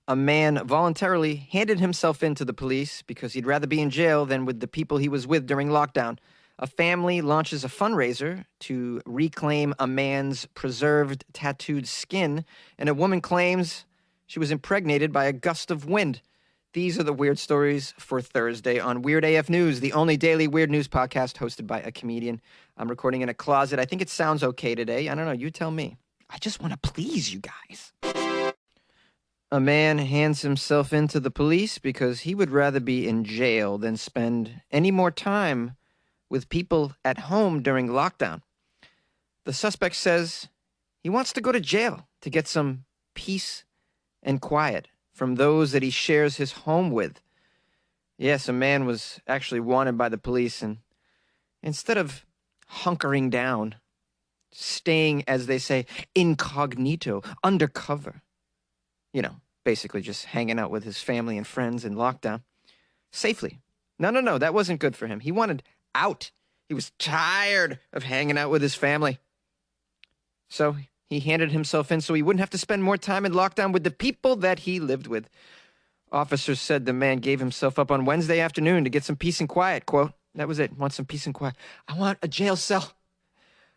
A man voluntarily handed himself in to the police because he'd rather be in jail than with the people he was with during lockdown. A family launches a fundraiser to reclaim a man's preserved tattooed skin, and a woman claims she was impregnated by a gust of wind. These are the weird stories for Thursday on Weird AF News, the only daily weird news podcast hosted by a comedian. I'm recording in a closet. I think it sounds okay today. I don't know. You tell me. I just want to please you guys. A man hands himself in to the police because he would rather be in jail than spend any more time with people at home during lockdown. The suspect says he wants to go to jail to get some peace and quiet from those that he shares his home with. Yes, a man was actually wanted by the police, and instead of hunkering down, staying, as they say, incognito, undercover, basically just hanging out with his family and friends in lockdown, safely. No, that wasn't good for him. He wanted out. He was tired of hanging out with his family. So he handed himself in so he wouldn't have to spend more time in lockdown with the people that he lived with. Officers said the man gave himself up on Wednesday afternoon to get some peace and quiet. Quote, that was it. Want some peace and quiet. I want a jail cell.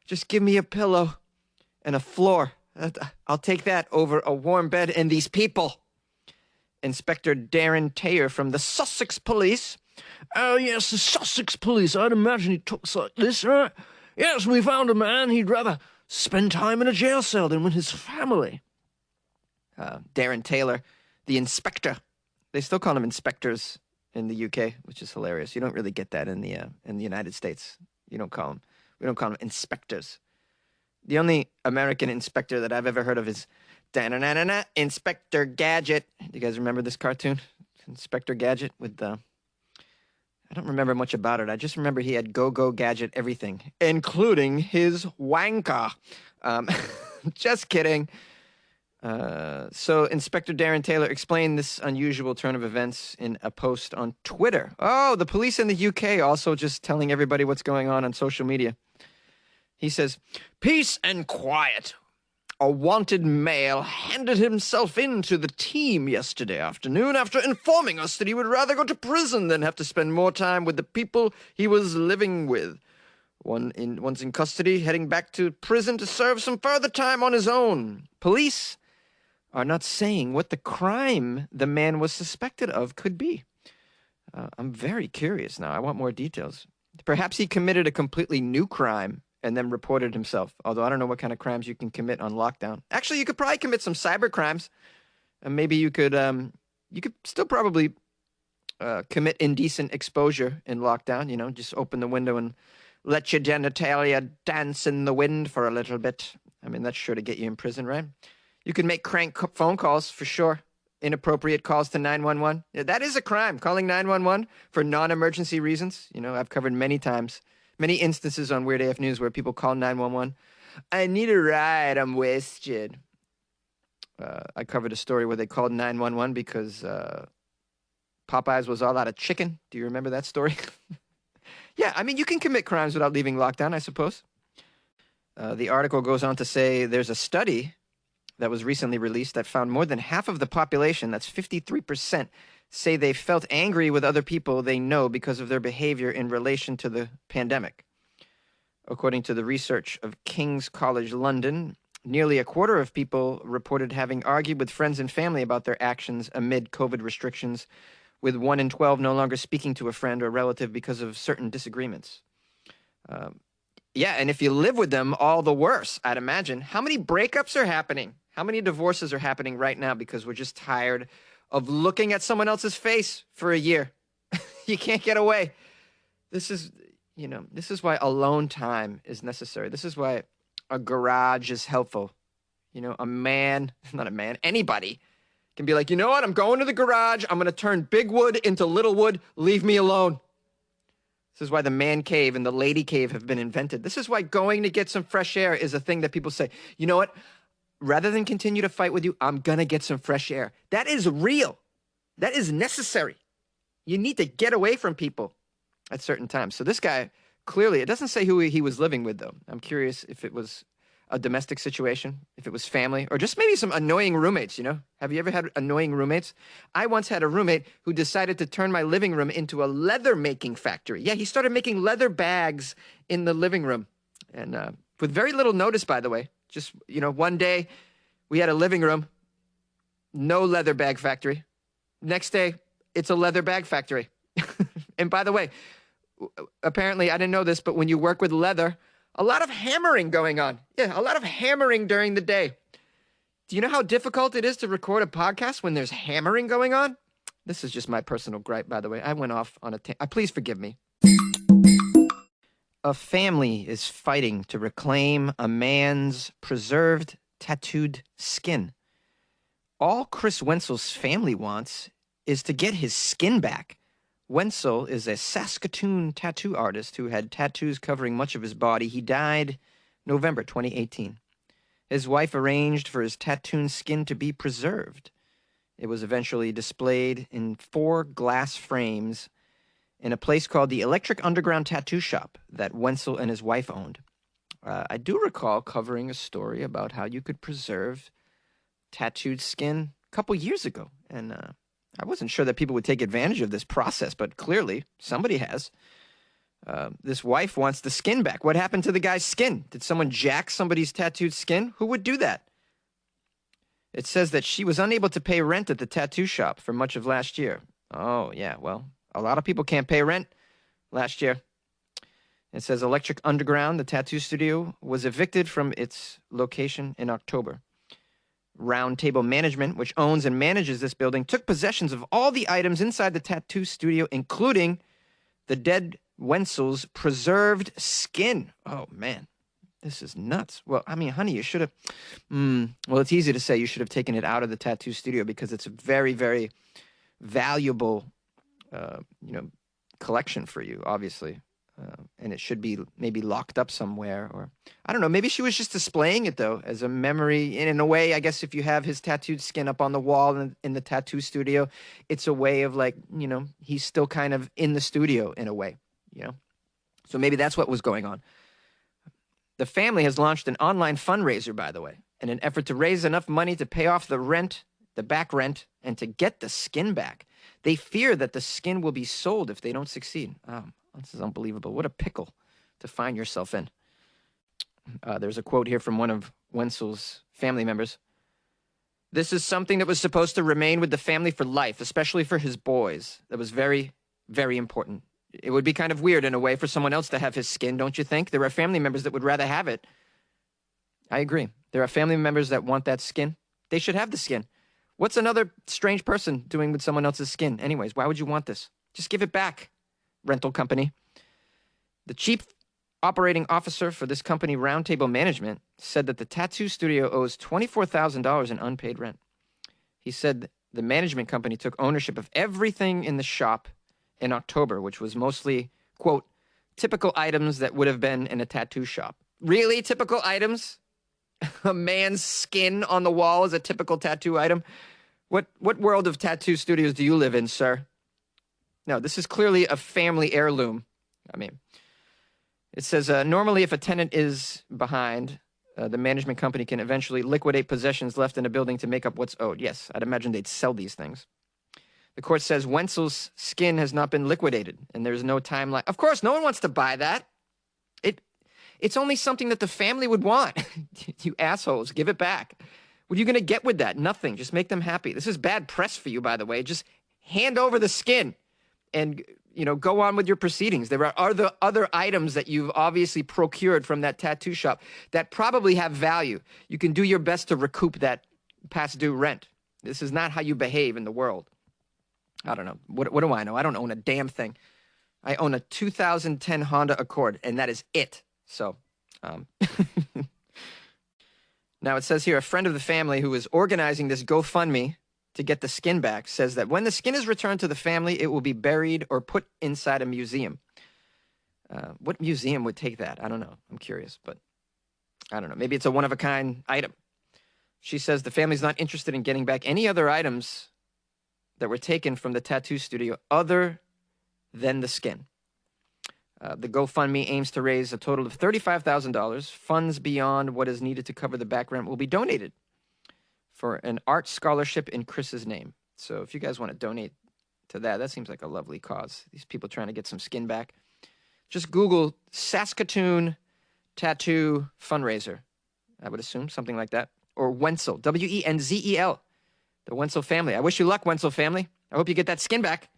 Just give me a pillow and a floor. I'll take that over a warm bed and these people. Inspector Darren Taylor from the Sussex Police. Oh, yes, the Sussex Police. I'd imagine he talks like this, right? Yes, we found a man. He'd rather spend time in a jail cell than with his family. Darren Taylor, the inspector. They still call them inspectors in the UK, which is hilarious. You don't really get that in the United States. We don't call them inspectors. The only American inspector that I've ever heard of is Inspector Gadget. Do you guys remember this cartoon? Inspector Gadget with I don't remember much about it. I just remember he had go-go gadget everything, including his wanker. Just kidding. So Inspector Darren Taylor explained this unusual turn of events in a post on Twitter. Oh, the police in the UK also just telling everybody what's going on social media. He says, peace and quiet. A wanted male handed himself in to the team yesterday afternoon after informing us that he would rather go to prison than have to spend more time with the people he was living with. Once in custody, heading back to prison to serve some further time on his own. Police are not saying what the crime the man was suspected of could be. I'm very curious now. I want more details. Perhaps he committed a completely new crime and then reported himself. Although I don't know what kind of crimes you can commit on lockdown. Actually, you could probably commit some cyber crimes. And maybe you could still probably commit indecent exposure in lockdown. Just open the window and let your genitalia dance in the wind for a little bit. I mean, that's sure to get you in prison, right? You can make crank phone calls for sure. Inappropriate calls to 911. Yeah, that is a crime, calling 911 for non-emergency reasons. I've covered many times. Many instances on Weird AF News where people call 911. I need a ride. I'm wasted. I covered a story where they called 911 because Popeyes was all out of chicken. Do you remember that story? Yeah, I mean, you can commit crimes without leaving lockdown, I suppose. The article goes on to say there's a study that was recently released that found more than half of the population, that's 53%, say they felt angry with other people they know because of their behavior in relation to the pandemic. According to the research of King's College London, nearly a quarter of people reported having argued with friends and family about their actions amid COVID restrictions, with 1 in 12 no longer speaking to a friend or relative because of certain disagreements. Yeah, and if you live with them, all the worse, I'd imagine. How many breakups are happening? How many divorces are happening right now because we're just tired of looking at someone else's face for a year? You can't get away. This is why alone time is necessary. This is why a garage is helpful. Anybody can be like, you know what? I'm going to the garage. I'm going to turn big wood into little wood. Leave me alone. This is why the man cave and the lady cave have been invented. This is why going to get some fresh air is a thing that people say, you know what? Rather than continue to fight with you, I'm going to get some fresh air. That is real. That is necessary. You need to get away from people at certain times. So this guy, clearly, it doesn't say who he was living with, though. I'm curious if it was a domestic situation, if it was family, or just maybe some annoying roommates, you know? Have you ever had annoying roommates? I once had a roommate who decided to turn my living room into a leather making factory. Yeah, he started making leather bags in the living room. And with very little notice, by the way. Just, you know, one day we had a living room, no leather bag factory. Next day, it's a leather bag factory. And by the way, apparently, I didn't know this, but when you work with leather, a lot of hammering going on. Yeah, a lot of hammering during the day. Do you know how difficult it is to record a podcast when there's hammering going on? This is just my personal gripe, by the way. I went off on a please forgive me. A family is fighting to reclaim a man's preserved tattooed skin. All Chris Wenzel's family wants is to get his skin back. Wenzel is a Saskatoon tattoo artist who had tattoos covering much of his body. He died November 2018. His wife arranged for his tattooed skin to be preserved. It was eventually displayed in 4 glass frames in a place called the Electric Underground Tattoo Shop that Wenzel and his wife owned. I do recall covering a story about how you could preserve tattooed skin a couple years ago, and I wasn't sure that people would take advantage of this process, but clearly somebody has. This wife wants the skin back. What happened to the guy's skin? Did someone jack somebody's tattooed skin? Who would do that? It says that she was unable to pay rent at the tattoo shop for much of last year. Oh, yeah, well, a lot of people can't pay rent last year. It says Electric Underground, the tattoo studio, was evicted from its location in October. Round Table Management, which owns and manages this building, took possessions of all the items inside the tattoo studio, including the dead Wenzel's preserved skin. Oh, man, this is nuts. Well, I mean, honey, you should have... well, it's easy to say you should have taken it out of the tattoo studio because it's a very, very valuable, collection for you, obviously. And it should be maybe locked up somewhere, or I don't know. Maybe she was just displaying it, though, as a memory. And in a way, I guess if you have his tattooed skin up on the wall in the tattoo studio, it's a way of like, you know, he's still kind of in the studio in a way, you know. So maybe that's what was going on. The family has launched an online fundraiser, by the way, in an effort to raise enough money to pay off the rent, the back rent, and to get the skin back. They fear that the skin will be sold if they don't succeed. This is unbelievable. What a pickle to find yourself in. There's a quote here from one of Wenzel's family members. This is something that was supposed to remain with the family for life, especially for his boys. That was very, very important. It would be kind of weird in a way for someone else to have his skin, don't you think? There are family members that would rather have it. I agree. There are family members that want that skin. They should have the skin. What's another strange person doing with someone else's skin? Anyways, why would you want this? Just give it back. Rental company. The chief operating officer for this company, Round Table Management, said that the tattoo studio owes $24,000 in unpaid rent. He said the management company took ownership of everything in the shop in October, which was mostly, quote, typical items that would have been in a tattoo shop. Really? Typical items? A man's skin on the wall is a typical tattoo item? What world of tattoo studios do you live in, sir? No, this is clearly a family heirloom. I mean, it says, normally if a tenant is behind, the management company can eventually liquidate possessions left in a building to make up what's owed. Yes, I'd imagine they'd sell these things. The court says Wenzel's skin has not been liquidated, and there's no timeline. Of course, no one wants to buy that. It's only something that the family would want. You assholes, give it back. What are you going to get with that? Nothing. Just make them happy. This is bad press for you, by the way. Just hand over the skin and, you know, go on with your proceedings. There are other items that you've obviously procured from that tattoo shop that probably have value. You can do your best to recoup that past due rent. This is not how you behave in the world. I don't know. What do I know? I don't own a damn thing. I own a 2010 Honda Accord, and that is it. So, now it says here, a friend of the family who is organizing this GoFundMe to get the skin back says that when the skin is returned to the family, it will be buried or put inside a museum. What museum would take that? I don't know. I'm curious, but I don't know. Maybe it's a one-of-a-kind item. She says the family's not interested in getting back any other items that were taken from the tattoo studio other than the skin. The GoFundMe aims to raise a total of $35,000. Funds beyond what is needed to cover the back rent will be donated for an art scholarship in Chris's name. So if you guys want to donate to that, that seems like a lovely cause. These people trying to get some skin back. Just Google Saskatoon tattoo fundraiser. I would assume something like that. Or Wenzel, Wenzel, the Wenzel family. I wish you luck, Wenzel family. I hope you get that skin back.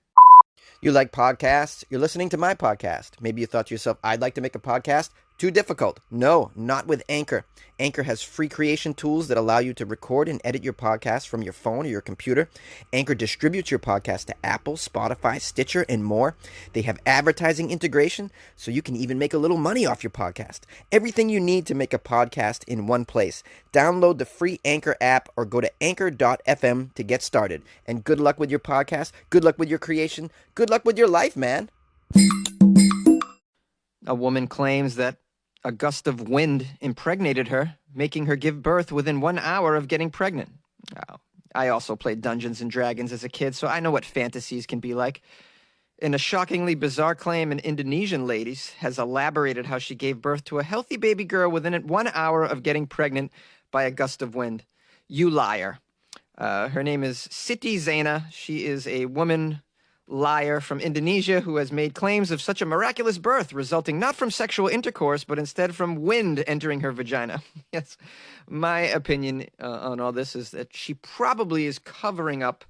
You like podcasts? You're listening to my podcast. Maybe you thought to yourself, I'd like to make a podcast. Too difficult. No, not with Anchor. Anchor has free creation tools that allow you to record and edit your podcast from your phone or your computer. Anchor distributes your podcast to Apple, Spotify, Stitcher, and more. They have advertising integration, so you can even make a little money off your podcast. Everything you need to make a podcast in one place. Download the free Anchor app or go to anchor.fm to get started. And good luck with your podcast. Good luck with your creation. Good luck with your life, man. A woman claims that a gust of wind impregnated her, making her give birth within 1 hour of getting pregnant. Oh, I also played Dungeons and Dragons as a kid, so I know what fantasies can be like. In a shockingly bizarre claim, an Indonesian lady has elaborated how she gave birth to a healthy baby girl within 1 hour of getting pregnant by a gust of wind. You liar. Her name is Siti Zaina. She is a woman liar from Indonesia who has made claims of such a miraculous birth resulting not from sexual intercourse, but instead from wind entering her vagina. Yes, my opinion on all this is that she probably is covering up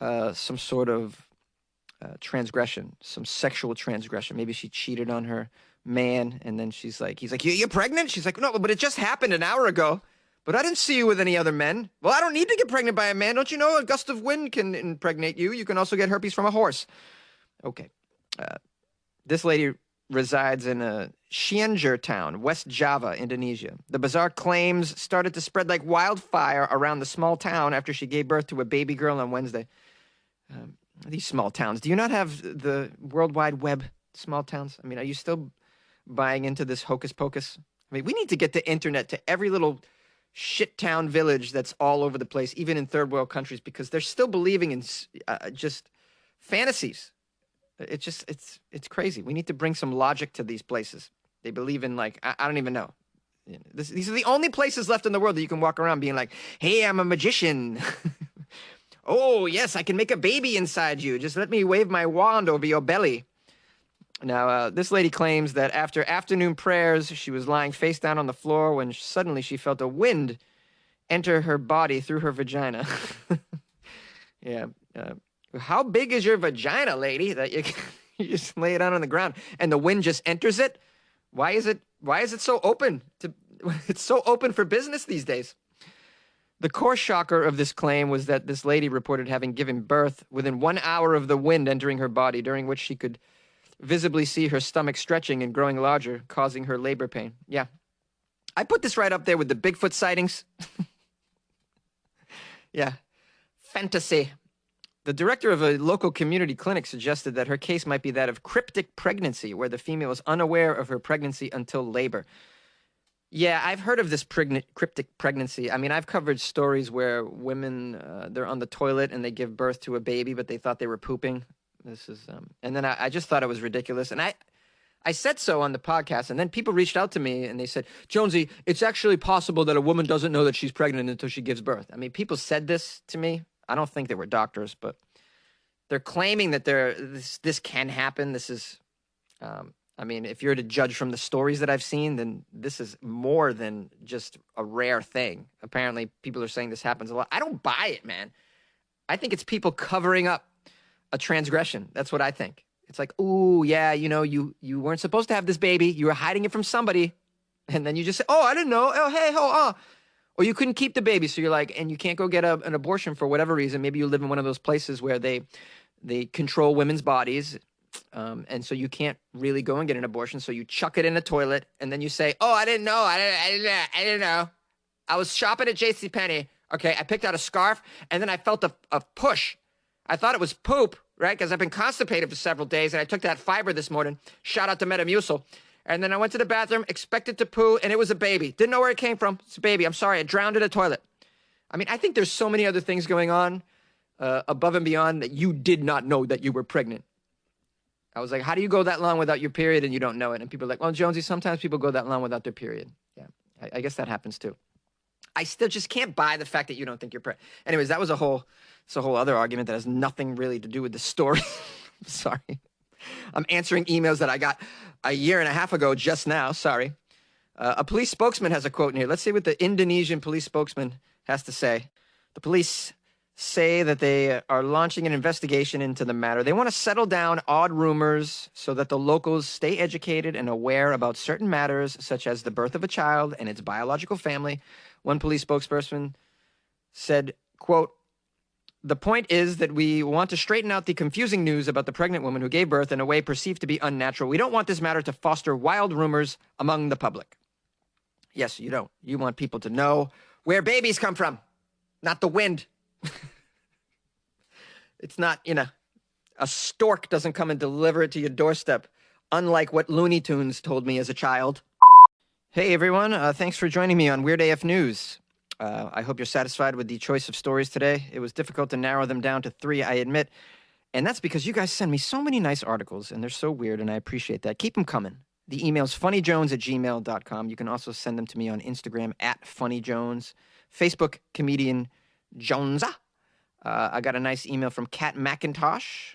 some sort of transgression, some sexual transgression. Maybe she cheated on her man, and then he's like, you're pregnant? She's like, no, but it just happened an hour ago. But I didn't see you with any other men. Well, I don't need to get pregnant by a man. Don't you know a gust of wind can impregnate you? You can also get herpes from a horse. Okay. This lady resides in a Cianjur town, West Java, Indonesia. The bizarre claims started to spread like wildfire around the small town after she gave birth to a baby girl on Wednesday. These small towns. Do you not have the World Wide Web small towns? I mean, are you still buying into this hocus pocus? I mean, we need to get the internet to every little shit town village that's all over the place, even in third world countries, because they're still believing in just fantasies. It's crazy. We need to bring some logic to these places. They believe in I don't even know. These are the only places left in the world that you can walk around being like, hey, I'm a magician. Oh, yes, I can make a baby inside you. Just let me wave my wand over your belly. Now, this lady claims that after afternoon prayers, she was lying face down on the floor when suddenly she felt a wind enter her body through her vagina. Yeah. How big is your vagina, lady, that you just lay it out on the ground and the wind just enters it? Why is it so open? It's so open for business these days. The core shocker of this claim was that this lady reported having given birth within 1 hour of the wind entering her body, during which she could visibly see her stomach stretching and growing larger, causing her labor pain. Yeah. I put this right up there with the Bigfoot sightings. Yeah. Fantasy. The director of a local community clinic suggested that her case might be that of cryptic pregnancy, where the female is unaware of her pregnancy until labor. Yeah, I've heard of this cryptic pregnancy. I mean, I've covered stories where women, they're on the toilet and they give birth to a baby, but they thought they were pooping. This is, and then I just thought it was ridiculous. And I said so on the podcast, and then people reached out to me and they said, Jonesy, it's actually possible that a woman doesn't know that she's pregnant until she gives birth. I mean, people said this to me. I don't think they were doctors, but they're claiming that this can happen. This is, I mean, if you're to judge from the stories that I've seen, then this is more than just a rare thing. Apparently, people are saying this happens a lot. I don't buy it, man. I think it's people covering up a transgression. That's what I think. It's like, ooh, yeah, you weren't supposed to have this baby. You were hiding it from somebody. And then you just say, oh, I didn't know. Oh, hey, Or you couldn't keep the baby. So you're like, and you can't go get an abortion for whatever reason. Maybe you live in one of those places where they control women's bodies. And so you can't really go and get an abortion. So you chuck it in a toilet and then you say, oh, I didn't know. I didn't know. I was shopping at JCPenney. Okay. I picked out a scarf and then I felt a push. I thought it was poop, right? Because I've been constipated for several days and I took that fiber this morning. Shout out to Metamucil. And then I went to the bathroom, expected to poo, and it was a baby. Didn't know where it came from. It's a baby. I'm sorry. I drowned in a toilet. I mean, I think there's so many other things going on above and beyond that you did not know that you were pregnant. I was like, how do you go that long without your period and you don't know it? And people are like, well, Jonesy, sometimes people go that long without their period. Yeah, I guess that happens too. I still just can't buy the fact that you don't think you're pregnant. Anyways, it's a whole other argument that has nothing really to do with the story. Sorry. I'm answering emails that I got a year and a half ago just now. Sorry. A police spokesman has a quote in here. Let's see what the Indonesian police spokesman has to say. The police say that they are launching an investigation into the matter. They want to settle down odd rumors so that the locals stay educated and aware about certain matters, such as the birth of a child and its biological family. One police spokesperson said, quote, the point is that we want to straighten out the confusing news about the pregnant woman who gave birth in a way perceived to be unnatural. We don't want this matter to foster wild rumors among the public. Yes, you don't. You want people to know where babies come from, not the wind. It's not, a stork doesn't come and deliver it to your doorstep, unlike what Looney Tunes told me as a child. Hey, everyone. Thanks for joining me on Weird AF News. I hope you're satisfied with the choice of stories today. It was difficult to narrow them down to 3, I admit. And that's because you guys send me so many nice articles, and they're so weird, and I appreciate that. Keep them coming. The email's funnyjones@gmail.com. You can also send them to me on Instagram @funnyjones, Facebook, comedian Jonesa. I got a nice email from Kat McIntosh,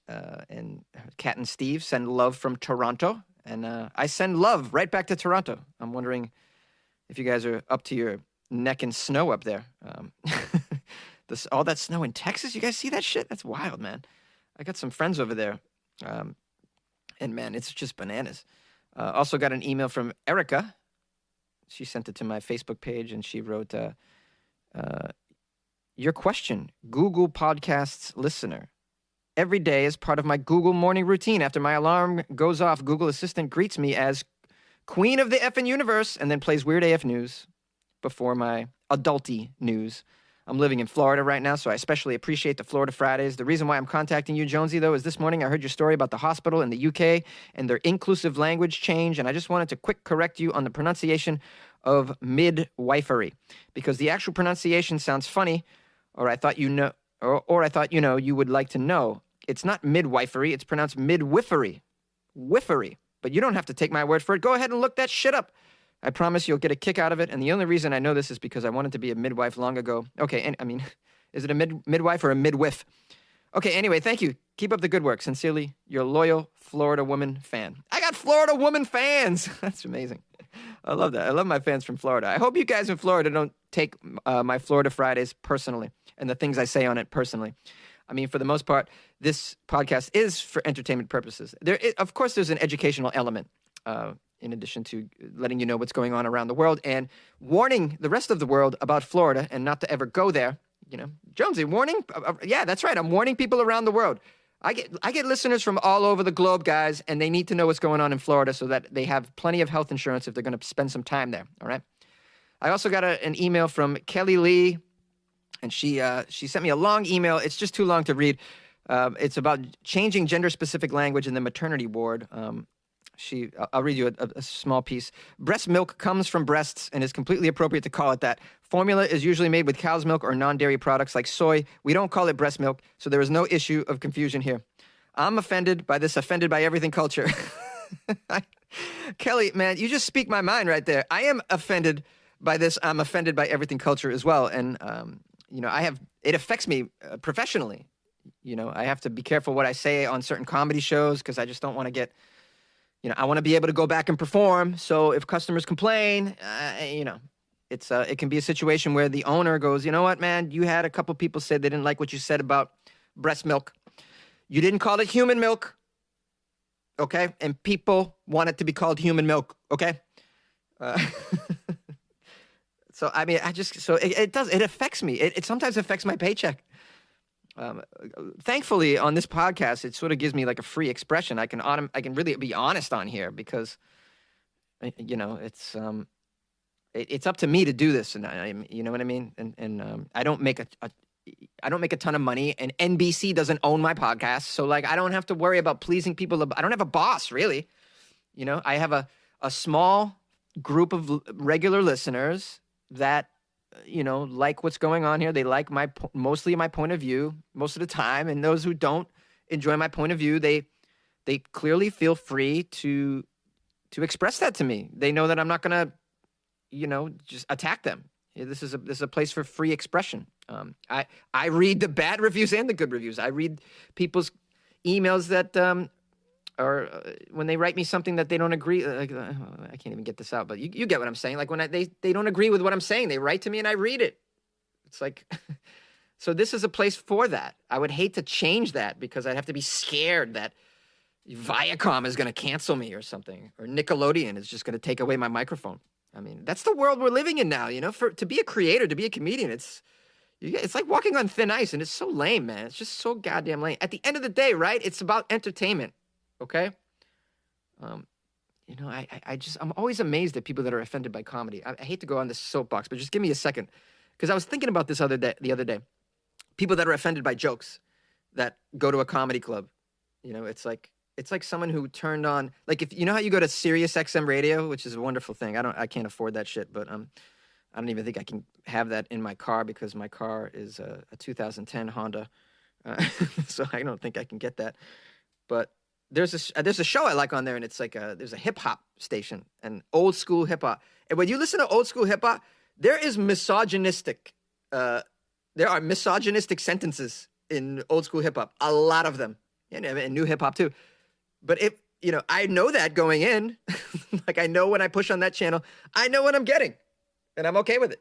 and Kat and Steve send love from Toronto, and I send love right back to Toronto. I'm wondering if you guys are up to your neck in snow up there. All that snow in Texas, you guys see that shit? That's wild, man. I got some friends over there, and man, it's just bananas. Also got an email from Erica. She sent it to my Facebook page, and she wrote, your question, Google Podcasts listener. Every day as part of my Google morning routine, after my alarm goes off, Google Assistant greets me as Queen of the effing universe and then plays Weird AF News before my adulty news. I'm living in Florida right now, so I especially appreciate the Florida Fridays. The reason why I'm contacting you, Jonesy, though, is this morning I heard your story about the hospital in the UK and their inclusive language change, and I just wanted to quick correct you on the pronunciation of midwifery, because the actual pronunciation sounds funny, or I thought you would like to know. It's not midwifery, it's pronounced midwifery. Whiffery. But you don't have to take my word for it. Go ahead and look that shit up. I promise you'll get a kick out of it. And the only reason I know this is because I wanted to be a midwife long ago. Okay, and I mean, is it a midwife or a midwiff? Okay, anyway, thank you. Keep up the good work. Sincerely, your loyal Florida woman fan. I got Florida woman fans. That's amazing. I love that. I love my fans from Florida. I hope you guys in Florida don't take my Florida Fridays personally and the things I say on it personally. I mean, for the most part, this podcast is for entertainment purposes. Of course, there's an educational element in addition to letting you know what's going on around the world and warning the rest of the world about Florida and not to ever go there. Jonesy, warning? Yeah, that's right. I'm warning people around the world. I get listeners from all over the globe, guys, and they need to know what's going on in Florida so that they have plenty of health insurance if they're going to spend some time there, all right? I also got an email from Kelly Lee, and she sent me a long email. It's just too long to read. It's about changing gender-specific language in the maternity ward. I'll read you a small piece. Breast milk comes from breasts and is completely appropriate to call it that. Formula is usually made with cow's milk or non-dairy products like soy. We don't call it breast milk, so there is no issue of confusion here. I'm offended by this offended by everything culture. Kelly, man, you just speak my mind right there. I am offended by this. I'm offended by everything culture as well. And, it affects me professionally. I have to be careful what I say on certain comedy shows because I just don't want to get, I want to be able to go back and perform. So if customers complain, it can be a situation where the owner goes, you know what, man, you had a couple people say they didn't like what you said about breast milk. You didn't call it human milk. Okay. And people want it to be called human milk. Okay. So, I mean, it affects me. It sometimes affects my paycheck. Thankfully, on this podcast, it sort of gives me like a free expression. I can really be honest on here because, it's up to me to do this, and you know what I mean. And I don't make a ton of money, and NBC doesn't own my podcast, so like I don't have to worry about pleasing people. I don't have a boss, really. I have a small group of regular listeners that like what's going on here. They like mostly my point of view most of the time, and those who don't enjoy my point of view, they they clearly feel free to express that to me. They know that I'm not going to, just attack them. This is a place for free expression. I read the bad reviews and the good reviews. I read people's emails that or when they write me something that they don't agree. I can't even get this out, but you get what I'm saying. Like when they don't agree with what I'm saying, they write to me and I read it. It's like, so this is a place for that. I would hate to change that because I'd have to be scared that Viacom is going to cancel me or something, or Nickelodeon is just going to take away my microphone. I mean, that's the world we're living in now. To be a creator, to be a comedian, it's like walking on thin ice, and it's so lame, man. It's just so goddamn lame. At the end of the day, right? It's about entertainment, okay? I'm always amazed at people that are offended by comedy. I hate to go on this soapbox, but just give me a second, because I was thinking about this the other day. People that are offended by jokes that go to a comedy club, it's like someone who turned on, like, if you know how you go to Sirius XM radio, which is a wonderful thing. I can't afford that shit, but I don't even think I can have that in my car because my car is a 2010 Honda, so I don't think I can get that. But there's a show I like on there, and it's like there's a hip hop station, and old school hip hop. And when you listen to old school hip hop, there are misogynistic sentences in old school hip hop. A lot of them, and new hip hop too. But I know that going in, like I know when I push on that channel, I know what I'm getting, and I'm okay with it.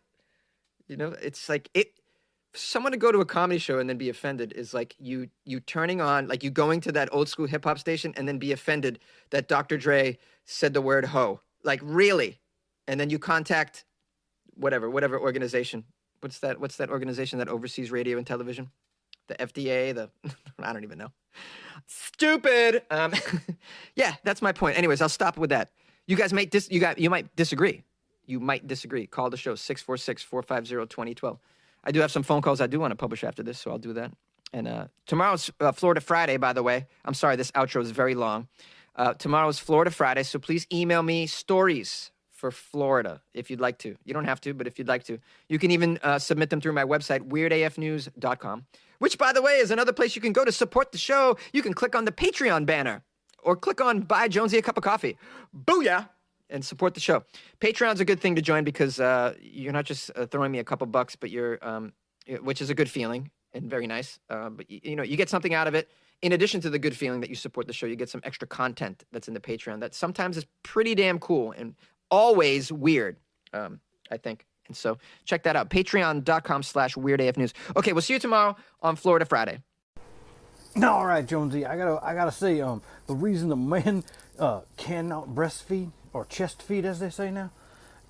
It's like someone to go to a comedy show and then be offended is like you turning on, like you going to that old school hip hop station and then be offended that Dr. Dre said the word ho. Like, really? And then you contact whatever organization. What's that organization that oversees radio and television? The FDA, I don't even know. Stupid. Yeah, that's my point. Anyways, I'll stop with that. You guys might disagree. You might disagree. Call the show 646-450-2012. I do have some phone calls I do want to publish after this, so I'll do that. And tomorrow's Florida Friday, by the way. I'm sorry, this outro is very long. Tomorrow's Florida Friday, so please email me stories for Florida if you'd like to. You don't have to, but if you'd like to. You can even submit them through my website, weirdafnews.com, which, by the way, is another place you can go to support the show. You can click on the Patreon banner or click on Buy Jonesy a Cup of Coffee. Booyah! And support the show. Patreon's a good thing to join because you're not just throwing me a couple bucks, but which is a good feeling and very nice. But you get something out of it. In addition to the good feeling that you support the show, you get some extra content that's in the Patreon that sometimes is pretty damn cool and always weird, I think. And so check that out. Patreon.com/weirdafnews. Okay, we'll see you tomorrow on Florida Friday. All right, Jonesy, I gotta say, the reason the men cannot breastfeed or chest feed, as they say now,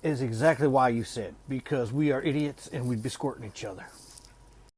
is exactly why you said, because we are idiots and we'd be squirting each other.